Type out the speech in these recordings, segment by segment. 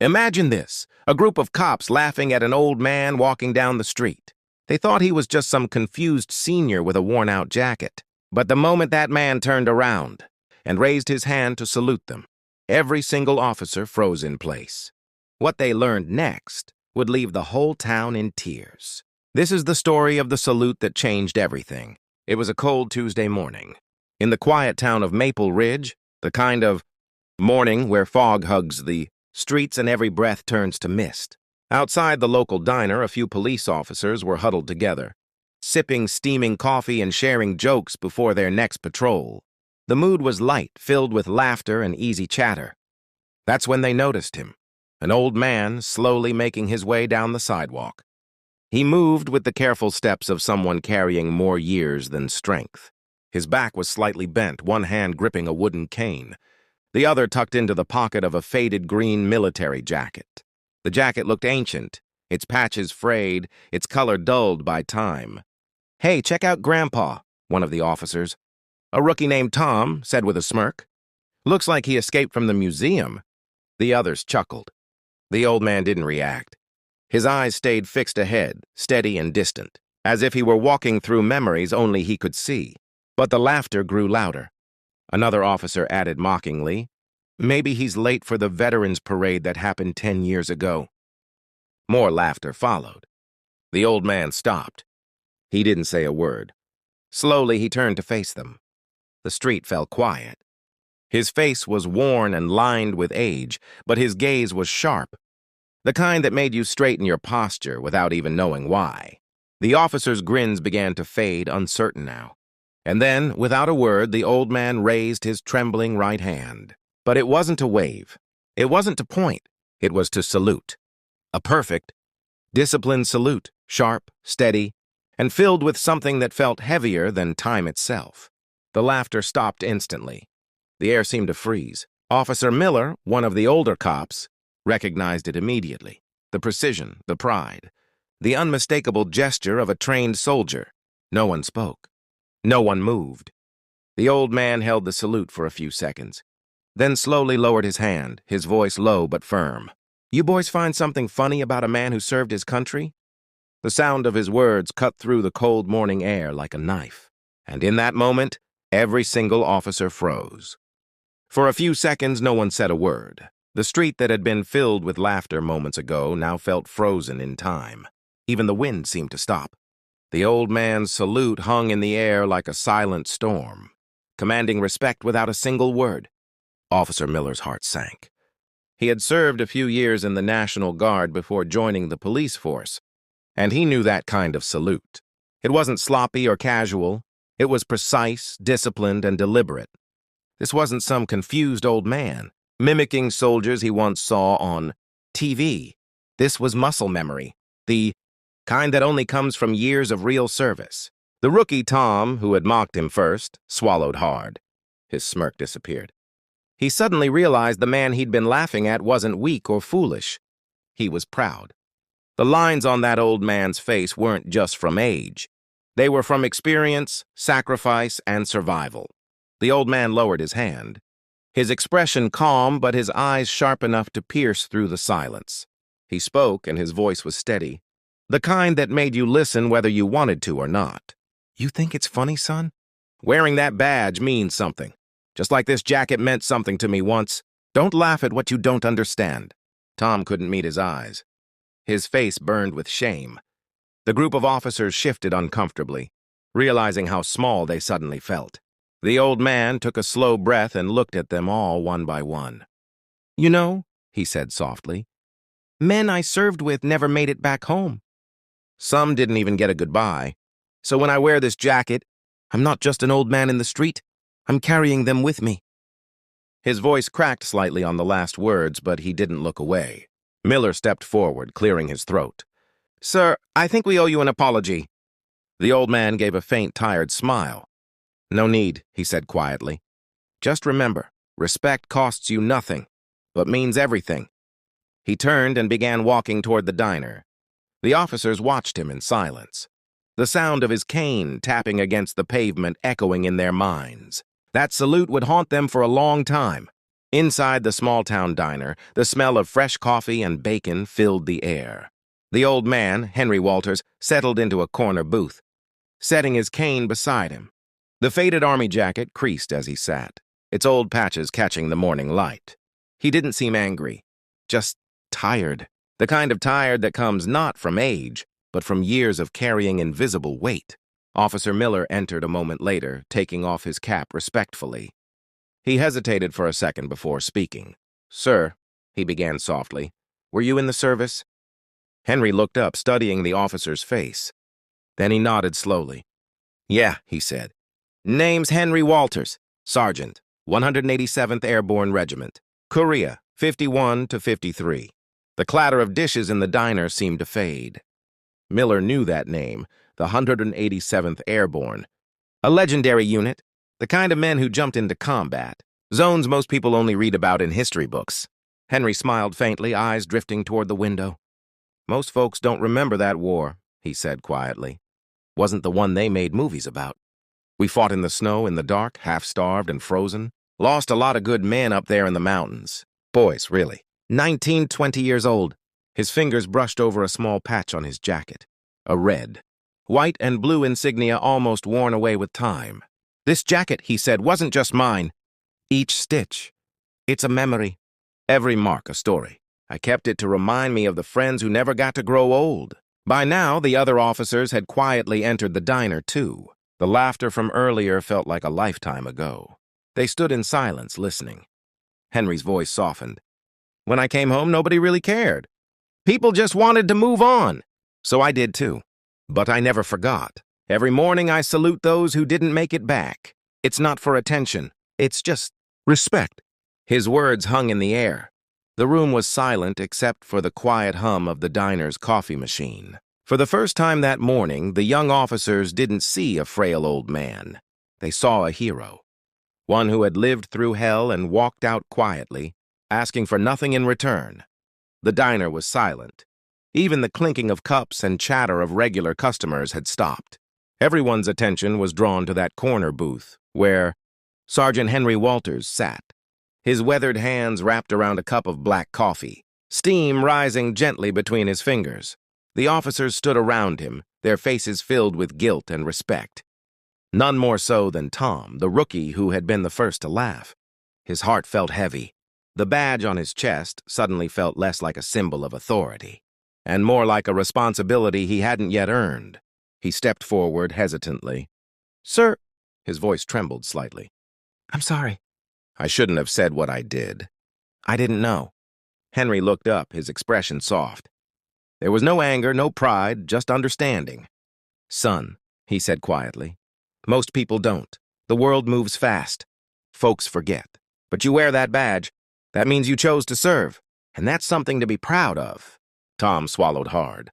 Imagine this, a group of cops laughing at an old man walking down the street. They thought he was just some confused senior with a worn-out jacket. But the moment that man turned around and raised his hand to salute them, every single officer froze in place. What they learned next would leave the whole town in tears. This is the story of the salute that changed everything. It was a cold Tuesday morning. In the quiet town of Maple Ridge, the kind of morning where fog hugs the streets and every breath turns to mist. Outside the local diner, a few police officers were huddled together, sipping steaming coffee and sharing jokes before their next patrol. The mood was light, filled with laughter and easy chatter. That's when they noticed him, an old man slowly making his way down the sidewalk. He moved with the careful steps of someone carrying more years than strength. His back was slightly bent, one hand gripping a wooden cane, the other tucked into the pocket of a faded green military jacket. The jacket looked ancient, its patches frayed, its color dulled by time. "Hey, check out Grandpa," one of the officers. "A rookie named Tom," said with a smirk. "Looks like he escaped from the museum." The others chuckled. The old man didn't react. His eyes stayed fixed ahead, steady and distant, as if he were walking through memories only he could see. But the laughter grew louder. Another officer added mockingly, "Maybe he's late for the Veterans Parade that happened 10 years ago." More laughter followed. The old man stopped. He didn't say a word. Slowly, he turned to face them. The street fell quiet. His face was worn and lined with age, but his gaze was sharp, the kind that made you straighten your posture without even knowing why. The officers' grins began to fade, uncertain now. And then, without a word, the old man raised his trembling right hand. But it wasn't to wave. It wasn't to point. It was to salute. A perfect, disciplined salute, sharp, steady, and filled with something that felt heavier than time itself. The laughter stopped instantly. The air seemed to freeze. Officer Miller, one of the older cops, recognized it immediately. The precision, the pride, the unmistakable gesture of a trained soldier. No one spoke. No one moved. The old man held the salute for a few seconds, then slowly lowered his hand, his voice low but firm. "You boys find something funny about a man who served his country?" The sound of his words cut through the cold morning air like a knife. And in that moment, every single officer froze. For a few seconds, no one said a word. The street that had been filled with laughter moments ago now felt frozen in time. Even the wind seemed to stop. The old man's salute hung in the air like a silent storm, commanding respect without a single word. Officer Miller's heart sank. He had served a few years in the National Guard before joining the police force, and he knew that kind of salute. It wasn't sloppy or casual. It was precise, disciplined, and deliberate. This wasn't some confused old man, mimicking soldiers he once saw on TV. This was muscle memory, the kind that only comes from years of real service. The rookie Tom, who had mocked him first, swallowed hard. His smirk disappeared. He suddenly realized the man he'd been laughing at wasn't weak or foolish. He was proud. The lines on that old man's face weren't just from age. They were from experience, sacrifice, and survival. The old man lowered his hand, his expression calm but his eyes sharp enough to pierce through the silence. He spoke, and his voice was steady, the kind that made you listen whether you wanted to or not. "You think it's funny, son? Wearing that badge means something. Just like this jacket meant something to me once. Don't laugh at what you don't understand." Tom couldn't meet his eyes. His face burned with shame. The group of officers shifted uncomfortably, realizing how small they suddenly felt. The old man took a slow breath and looked at them all one by one. "You know," he said softly, "men I served with never made it back home. Some didn't even get a goodbye. So when I wear this jacket, I'm not just an old man in the street. I'm carrying them with me." His voice cracked slightly on the last words, but he didn't look away. Miller stepped forward, clearing his throat. "Sir, I think we owe you an apology." The old man gave a faint, tired smile. "No need," he said quietly. "Just remember, respect costs you nothing, but means everything." He turned and began walking toward the diner. The officers watched him in silence, the sound of his cane tapping against the pavement echoing in their minds. That salute would haunt them for a long time. Inside the small-town diner, the smell of fresh coffee and bacon filled the air. The old man, Henry Walters, settled into a corner booth, setting his cane beside him. The faded army jacket creased as he sat, its old patches catching the morning light. He didn't seem angry, just tired. The kind of tired that comes not from age, but from years of carrying invisible weight. Officer Miller entered a moment later, taking off his cap respectfully. He hesitated for a second before speaking. "Sir," he began softly, "were you in the service?" Henry looked up, studying the officer's face. Then he nodded slowly. "Yeah," he said. "Name's Henry Walters, Sergeant, 187th Airborne Regiment, Korea, 51 to 53. The clatter of dishes in the diner seemed to fade. Miller knew that name, the 187th Airborne. A legendary unit, the kind of men who jumped into combat, zones most people only read about in history books. Henry smiled faintly, eyes drifting toward the window. "Most folks don't remember that war," he said quietly. "Wasn't the one they made movies about. We fought in the snow, in the dark, half-starved and frozen. Lost a lot of good men up there in the mountains. Boys, really. 19, 20 years old." His fingers brushed over a small patch on his jacket. A red, white and blue insignia almost worn away with time. "This jacket," he said, "wasn't just mine. Each stitch. It's a memory. Every mark a story. I kept it to remind me of the friends who never got to grow old." By now, the other officers had quietly entered the diner, too. The laughter from earlier felt like a lifetime ago. They stood in silence, listening. Henry's voice softened. "When I came home, nobody really cared. People just wanted to move on. So I did, too. But I never forgot. Every morning I salute those who didn't make it back. It's not for attention. It's just respect." His words hung in the air. The room was silent except for the quiet hum of the diner's coffee machine. For the first time that morning, the young officers didn't see a frail old man. They saw a hero. One who had lived through hell and walked out quietly, asking for nothing in return. The diner was silent. Even the clinking of cups and chatter of regular customers had stopped. Everyone's attention was drawn to that corner booth, where Sergeant Henry Walters sat, his weathered hands wrapped around a cup of black coffee, steam rising gently between his fingers. The officers stood around him, their faces filled with guilt and respect. None more so than Tom, the rookie who had been the first to laugh. His heart felt heavy. The badge on his chest suddenly felt less like a symbol of authority, and more like a responsibility he hadn't yet earned. He stepped forward hesitantly. "Sir," his voice trembled slightly. "I'm sorry. I shouldn't have said what I did. I didn't know." Henry looked up, his expression soft. There was no anger, no pride, just understanding. "Son," he said quietly, "most people don't. The world moves fast. Folks forget. But you wear that badge. That means you chose to serve, and that's something to be proud of." Tom swallowed hard.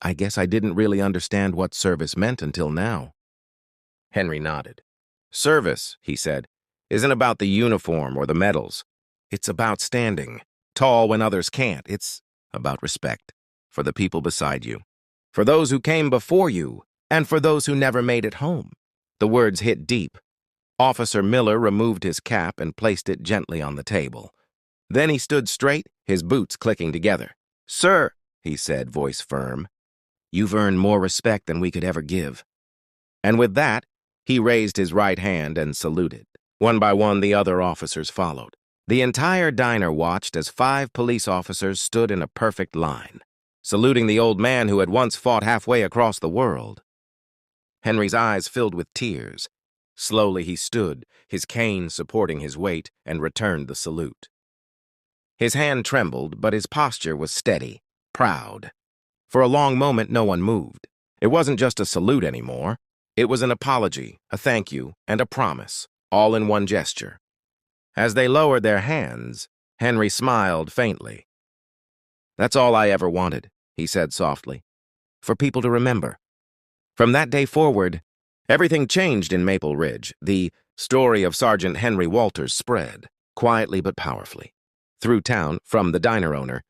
"I guess I didn't really understand what service meant until now." Henry nodded. "Service," he said, "isn't about the uniform or the medals. It's about standing tall when others can't. It's about respect for the people beside you, for those who came before you, and for those who never made it home." The words hit deep. Officer Miller removed his cap and placed it gently on the table. Then he stood straight, his boots clicking together. "Sir," he said, voice firm, "you've earned more respect than we could ever give." And with that, he raised his right hand and saluted. One by one, the other officers followed. The entire diner watched as 5 police officers stood in a perfect line, saluting the old man who had once fought halfway across the world. Henry's eyes filled with tears. Slowly he stood, his cane supporting his weight, and returned the salute. His hand trembled, but his posture was steady, proud. For a long moment, no one moved. It wasn't just a salute anymore. It was an apology, a thank you, and a promise, all in one gesture. As they lowered their hands, Henry smiled faintly. "That's all I ever wanted," he said softly, "for people to remember." From that day forward, everything changed in Maple Ridge. The story of Sergeant Henry Walters spread, quietly but powerfully, through town, from the diner owner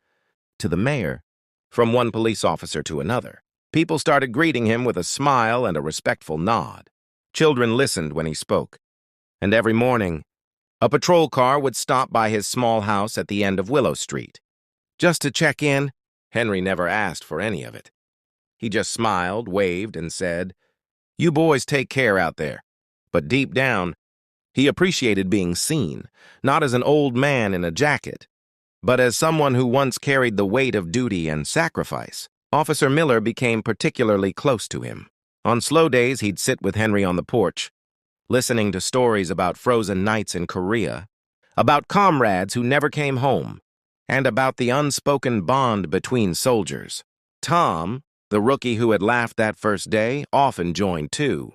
to the mayor, from one police officer to another. People started greeting him with a smile and a respectful nod. Children listened when he spoke. And every morning, A patrol car would stop by his small house at the end of Willow Street. Just to check in, Henry never asked for any of it. He just smiled, waved, and said, "You boys take care out there." But deep down, he appreciated being seen, not as an old man in a jacket, but as someone who once carried the weight of duty and sacrifice. Officer Miller became particularly close to him. On slow days, he'd sit with Henry on the porch, listening to stories about frozen nights in Korea, about comrades who never came home, and about the unspoken bond between soldiers. Tom, the rookie who had laughed that first day, often joined too.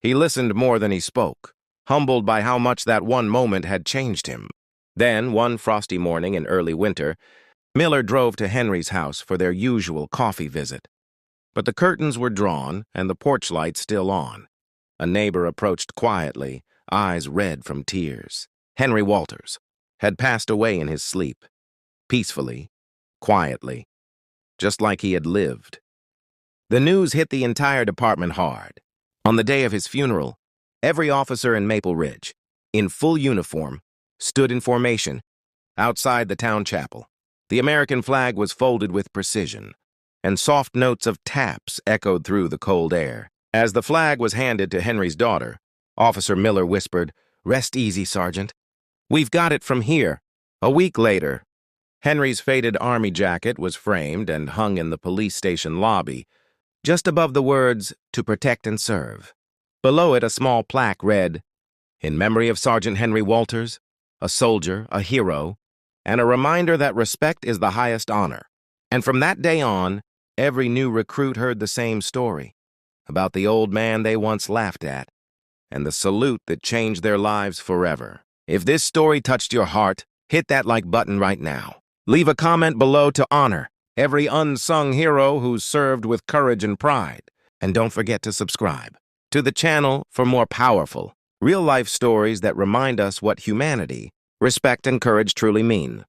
He listened more than he spoke, humbled by how much that one moment had changed him. Then, one frosty morning in early winter, Miller drove to Henry's house for their usual coffee visit. But the curtains were drawn and the porch light still on. A neighbor approached quietly, eyes red from tears. Henry Walters had passed away in his sleep, peacefully, quietly, just like he had lived. The news hit the entire department hard. On the day of his funeral, every officer in Maple Ridge, in full uniform, stood in formation outside the town chapel. The American flag was folded with precision, and soft notes of taps echoed through the cold air. As the flag was handed to Henry's daughter, Officer Miller whispered, "Rest easy, Sergeant. We've got it from here." A week later, Henry's faded army jacket was framed and hung in the police station lobby, just above the words, "To protect and serve." Below it, a small plaque read, "In memory of Sergeant Henry Walters, a soldier, a hero, and a reminder that respect is the highest honor." And from that day on, every new recruit heard the same story, about the old man they once laughed at, and the salute that changed their lives forever. If this story touched your heart, hit that like button right now. Leave a comment below to honor every unsung hero who's served with courage and pride. And don't forget to subscribe to the channel for more powerful, real-life stories that remind us what humanity, respect, and courage truly mean.